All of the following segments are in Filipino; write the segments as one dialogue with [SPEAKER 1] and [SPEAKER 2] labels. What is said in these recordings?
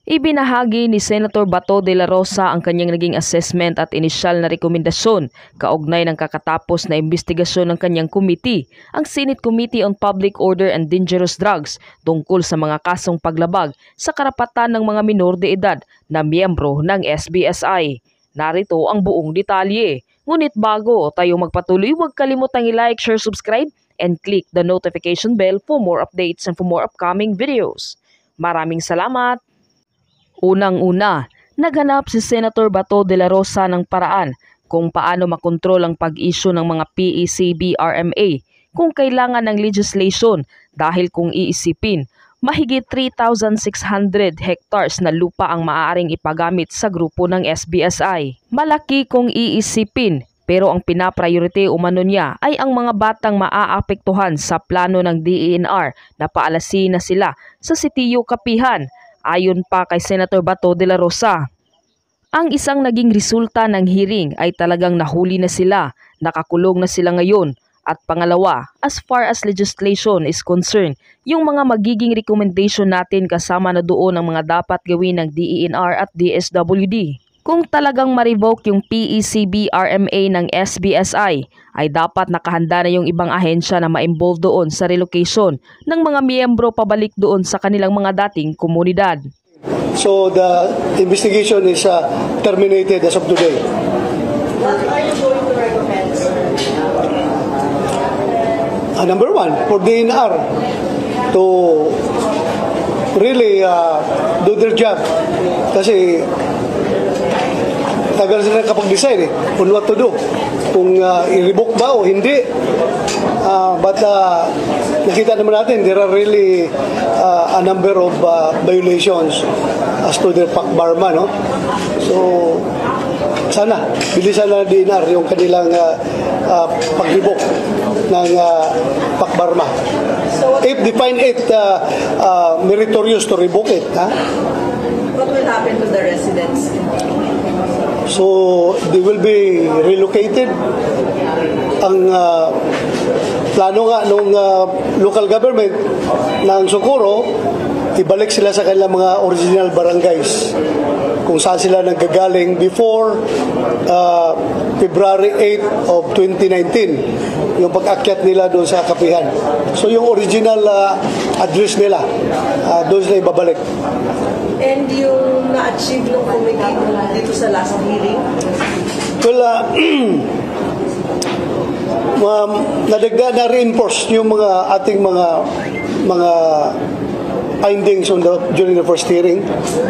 [SPEAKER 1] Ibinahagi ni Senator Bato de la Rosa ang kanyang naging assessment at inisyal na rekomendasyon kaugnay ng kakatapos na imbestigasyon ng kanyang committee, ang Senate Committee on Public Order and Dangerous Drugs, tungkol sa mga kasong paglabag sa karapatan ng mga minor de edad na miyembro ng SBSI. Narito ang buong detalye. Ngunit bago tayo magpatuloy, huwag kalimutang i-like, share, subscribe, and click the notification bell for more updates and for more upcoming videos. Maraming salamat! Unang-una, naghanap si Senator Bato de la Rosa ng paraan kung paano makontrol ang pag-issue ng mga PECB-RMA kung kailangan ng legislation dahil kung iisipin, mahigit 3,600 hectares na lupa ang maaaring ipagamit sa grupo ng SBSI. Malaki kung iisipin, pero ang pinapriority umano niya ay ang mga batang maaapektuhan sa plano ng DENR na paalasin na sila sa sitiyo Kapihan. Ayon pa kay Senator Bato de la Rosa, ang isang naging resulta ng hearing ay talagang nahuli na sila, nakakulong na sila ngayon. At pangalawa, as far as legislation is concerned, yung mga magiging recommendation natin kasama na doon ang mga dapat gawin ng DENR at DSWD. Kung talagang ma-revoke yung PECB-RMA ng SBSI, ay dapat nakahanda na yung ibang ahensya na ma-involve doon sa relocation ng mga miyembro pabalik doon sa kanilang mga dating komunidad.
[SPEAKER 2] So the investigation is terminated as of today.
[SPEAKER 3] What are you going to recommend?
[SPEAKER 2] Number one, for DNR to really do their job. Kasi tagal sila kapag-decide on what to do. Kung i-revoke ba o hindi. But nakita naman natin, there are really a number of violations as to their PAC-BARMA. No? So, sana, bilisan na DNR yung kanilang pag-revoke ng PAC-BARMA.
[SPEAKER 3] So,
[SPEAKER 2] if they find it meritorious to revoke it.
[SPEAKER 3] What will happen to the residents?
[SPEAKER 2] So, they will be relocated. Ang plano nga nung local government ng Socorro, ibalik sila sa kanilang mga original barangays kung saan sila naggagaling before February 8 of 2019, yung pag-akyat nila doon sa Kapihan. So, yung original address nila, doon sila ibabalik.
[SPEAKER 3] And yung na-achieve ng committee dito sa last hearing?
[SPEAKER 2] Well, nadagdag na-reinforce yung mga ating mga findings during the first hearing.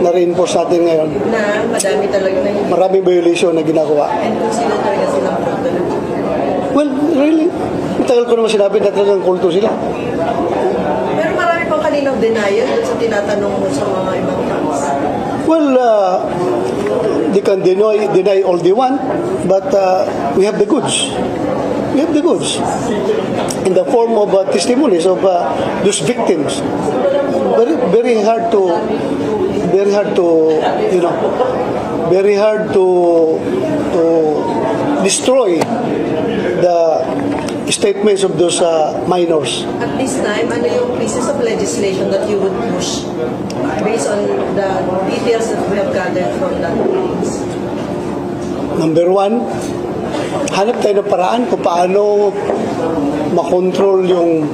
[SPEAKER 2] Na-reinforce natin ngayon.
[SPEAKER 3] Na madami talaga na hindi.
[SPEAKER 2] Maraming violation na ginagawa.
[SPEAKER 3] And kung sino talaga silang kulto na?
[SPEAKER 2] Well, really, matagal ko naman sinabi na talagang kulto sila.
[SPEAKER 3] Pero marami pang kaninang denial dun sa tinatanong mo sa mga ibang tangos.
[SPEAKER 2] Well, they can deny all they want, but we have the goods. We have the goods in the form of testimonies of those victims. Very hard to destroy the statements of those minors.
[SPEAKER 3] At this time, ano yung pieces of legislation that you would push based on the details that we have gathered from that hearings?
[SPEAKER 2] Number one, hanap tayo ng paraan kung paano makontrol yung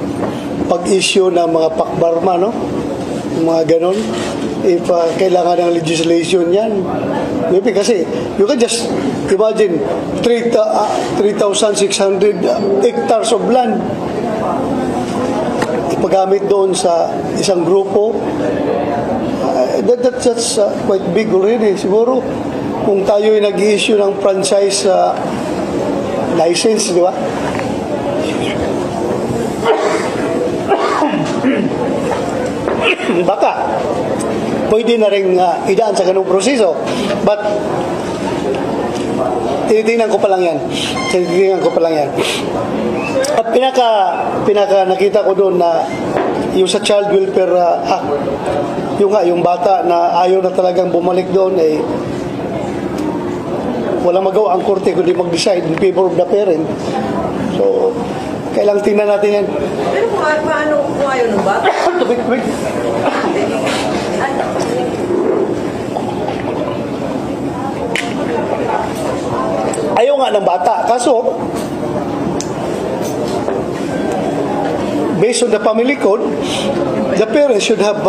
[SPEAKER 2] pag-issue ng mga PAC-BARMA, no? Yung mga ganon. If kailangan ng legislation yan. Maybe kasi, you can just imagine 3,600 hectares of land ipagamit doon sa isang grupo. That's quite big already. Siguro, kung tayo ay nag-issue ng franchise license, di ba? Baka pwede na rin idaan sa ganung proseso, but tinitingnan ko pa lang yan. At pinaka nakita ko doon na yung sa Child Welfare Act, yung bata na ayaw na talagang bumalik doon, walang magawa ang korte kundi mag-decide in favor of the parent. So, kailangang tingnan natin yan.
[SPEAKER 3] Pero paano kung ayaw ng bata?
[SPEAKER 2] So, based on the family code, the parents should have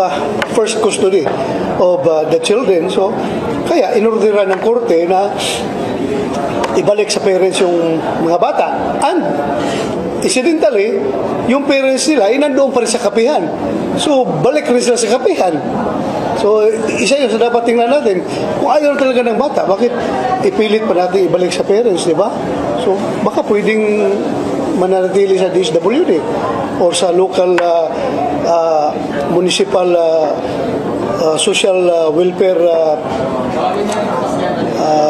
[SPEAKER 2] first custody of the children. So, kaya inorderan ng korte na ibalik sa parents yung mga bata. And, incidentally, yung parents nila ay nandoon pa rin sa kapihan. So, balik rin sila sa kapihan. So, isa yun sa dapat tingnan natin. Kung ayaw talaga ng bata, bakit ipilit pa natin ibalik sa parents, di ba? So, baka pwedeng mananatili sa DSWD or sa local municipal social welfare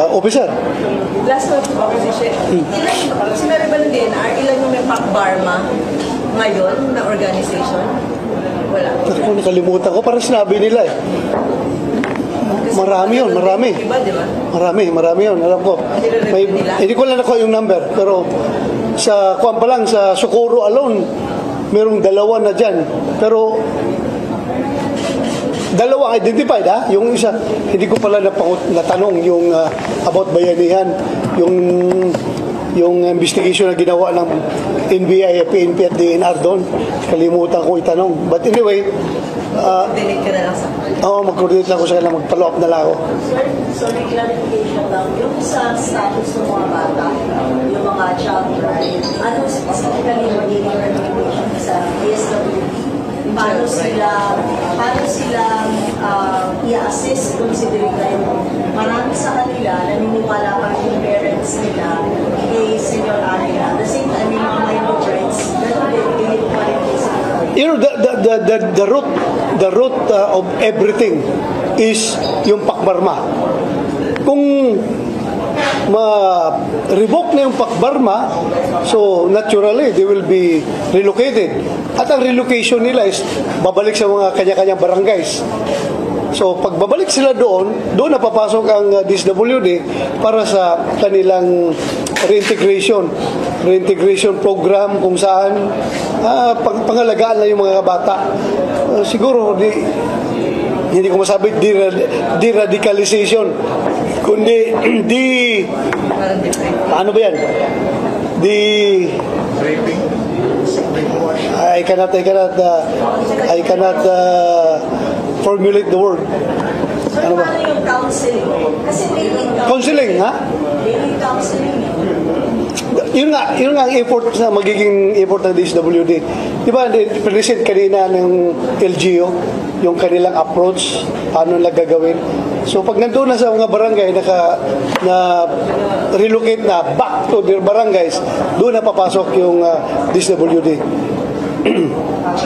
[SPEAKER 2] officer.
[SPEAKER 3] Last one po, kasi sinabi ba ng DNR, ilan yung may PAC-BARMA ngayon na organization? Wala.
[SPEAKER 2] Ako, nakalimutan ko. Parang sinabi nila eh. Marami yun, marami.
[SPEAKER 3] Iba, di ba?
[SPEAKER 2] Marami yun. Alam ko. Hindi ko lang nakuha yung number. Pero sa kuwan pa lang, sa Socorro alone, merong 2 na dyan. Pero dalawang identified ha. Yung isa, hindi ko pala natanong yung about bayanihan, yung investigation na ginawa ng NBI, PNP at DNR doon. Kalimutan ko itanong. But anyway,
[SPEAKER 3] Delete ka na lang sa
[SPEAKER 2] mag-coordinate lang ako sa kanila, mag-follow up na lang ako.
[SPEAKER 4] Sir, sorry, clarification lang. Yung sa status ng mga bata, yung mga child bride, ano specifically magiging recommendation sa DSWD? Paano sila i-assist considering na yung marami sa kanila naniniwala pa rin yung parents nila senior area. At the same time, yung mga minor rights, ganun din, pilit pa rin sa
[SPEAKER 2] You know, the root of everything is yung PAC-BARMA. Kung ma-revoke na yung PAC-BARMA, so naturally they will be relocated. At ang relocation nila is babalik sa mga kanya-kanyang barangays. So pag babalik sila doon napapasok ang DSWD para sa kanilang reintegration program kung saan pangalagaan na yung mga bata. Siguro hindi ko masabi de-radicalization, kundi ano ba yan? I cannot formulate the word.
[SPEAKER 4] So,
[SPEAKER 2] Ano ba?
[SPEAKER 4] paano yung counseling? Kasi
[SPEAKER 2] Counseling, ha?
[SPEAKER 4] daily counseling.
[SPEAKER 2] Yun nga ang effort na magiging effort ng DSWD. Di ba, present kanina ng LGU, yung kanilang approach, paano nila gagawin. So, pag nandun na sa mga barangay, na relocate na back to their barangays, doon na papasok yung DSWD.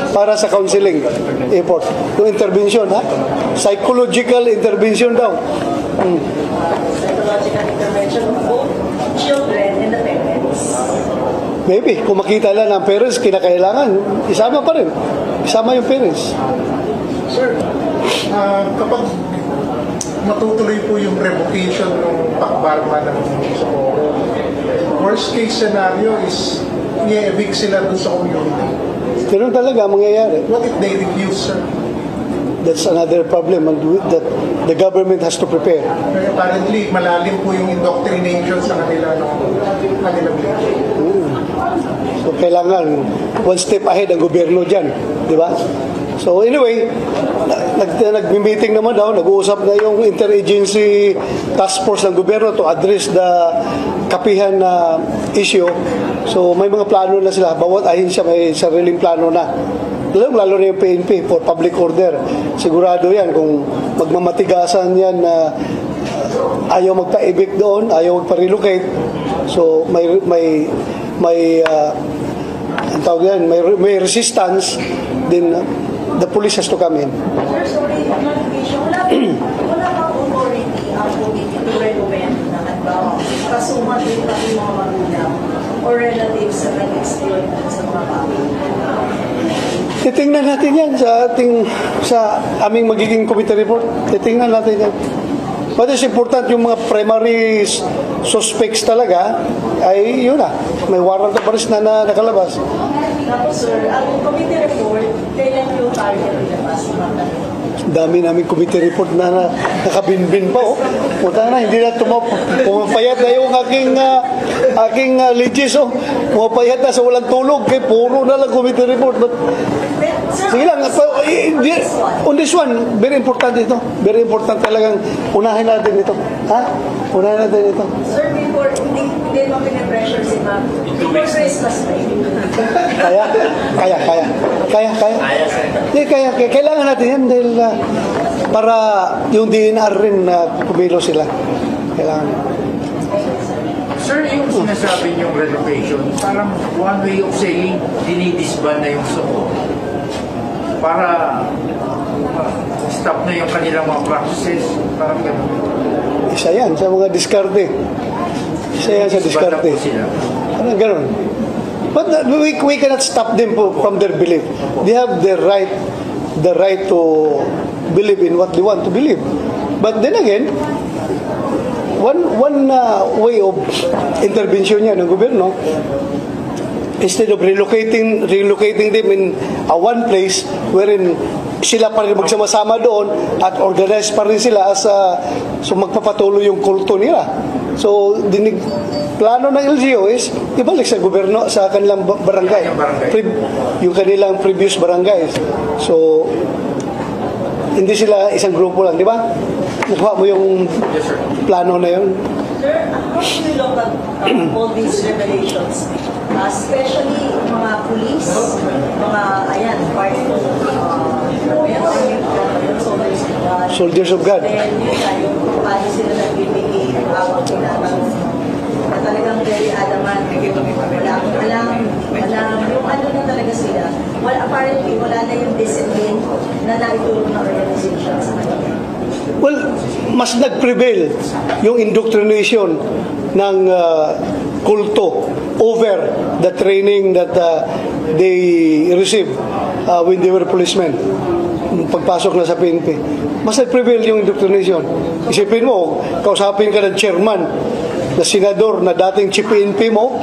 [SPEAKER 2] Para sa counseling effort. Yung intervention, ha? Psychological intervention daw.
[SPEAKER 4] Psychological intervention of both children and the parents.
[SPEAKER 2] Maybe, kung makita lang ng parents, kinakailangan, isama pa rin. Isama yung parents.
[SPEAKER 5] Sir, kapag matutuloy po yung revocation ng PAC-BARMA ng Socorro, worst case scenario is i-evict sila dun sa community.
[SPEAKER 2] Ganun talaga mangyayari.
[SPEAKER 5] What if they refuse, sir?
[SPEAKER 2] That's another problem that the government has to prepare.
[SPEAKER 5] Apparently, malalim po yung indoctrination sa kanila ng kanilang leader.
[SPEAKER 2] So, kailangan one step ahead ang gobyerno dyan. Di ba? So, anyway, nag-meeting naman daw, nag-uusap na yung interagency task force ng gobyerno to address the kapihan na issue. So, may mga plano na sila. Bawat ahensya may sariling plano na. Lalo na yung PNP for public order. Sigurado yan kung magmamatigasan yan na ayaw magpa-evict doon, ayaw magpa-relocate. So, may ang tawag yan, may resistance, then the police has to come in.
[SPEAKER 4] Sir, sorry, clarification. Wala bang authority ang committee to recommend na halimbawa kasuhan din pati mga magulang or relatives sa nag-experience sa mga bata?
[SPEAKER 2] Titingnan natin yan sa aming magiging committee report. Titingnan natin yan. But it's important yung mga primary suspects talaga ay yun na. May warrant of arrest na nakalabas.
[SPEAKER 4] Tapos sir, ang committee report, kailan yung target ilabas?
[SPEAKER 2] Dami namin committee report na nakabinbin pa. Oh. Puta na, hindi na pumapayat na yung aking aking legis, pumapayat na sa walang tulog, kay puro na lang committee report. But, sige lang, on this one, very important ito. Very important talagang unahin natin ito. Ha? Unahin natin ito.
[SPEAKER 4] Sir, before, hindi mo pinapressure si ma'am. Before Christmas pa
[SPEAKER 2] Kaya. Kailangan natin yan dahil para yung DNR rin pumilo sila. Kailangan.
[SPEAKER 6] Sir, yung sinasabi niyong relocation, parang one way of saying, dinidisband na yung Socorro. Para stop na yung kanilang mga practices. Parang gano'n.
[SPEAKER 2] Isa yan sa mga diskarte. Isa yan sa diskarte. Parang gano'n. But we cannot stop them from their belief. They have the right to believe in what they want to believe. But then again, one way of intervention niya ng gobyerno, instead of relocating them in one place wherein sila pa rin magsama-sama doon at organize pa rin sila so magpapatuloy yung kulto nila. So, plano ng LGU is ibalik sa gobyerno sa kanilang barangay. Yung kanilang previous barangays. So, hindi sila isang grupo lang, di ba? Nakuha mo yung plano na yun.
[SPEAKER 4] Sir, how do you look at all these revelations? Especially mga police, mga, ayan, part of
[SPEAKER 2] Soldiers of God.
[SPEAKER 4] Then, paano sila nagbibigay ng awang tinatanong na talagang very adamant. Yung ano na talaga sila. Well, apparently, wala na yung discipline na naitulong ng organization sa kanila.
[SPEAKER 2] Well, mas nag-prevail yung indoctrination ng kulto over the training that they received when they were policemen. Pagpasok na sa PNP. Mas nag-prevail yung indoctrination. Isipin mo, kausapin ka ng chairman, na senador, na dating chief PNP mo,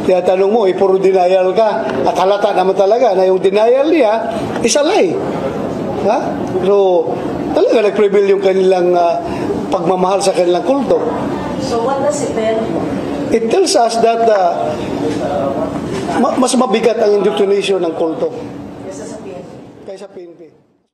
[SPEAKER 2] kaya tanong mo, puro denial ka, at halata naman talaga na yung denial niya is a lie. Ha? Pero talaga nag-prevail yung kanilang pagmamahal sa kanilang kulto.
[SPEAKER 4] So what does it tell?
[SPEAKER 2] It tells us that mas mabigat ang indoctrination ng kulto
[SPEAKER 4] Kaysa sa PNP.
[SPEAKER 2] kaysa PNP.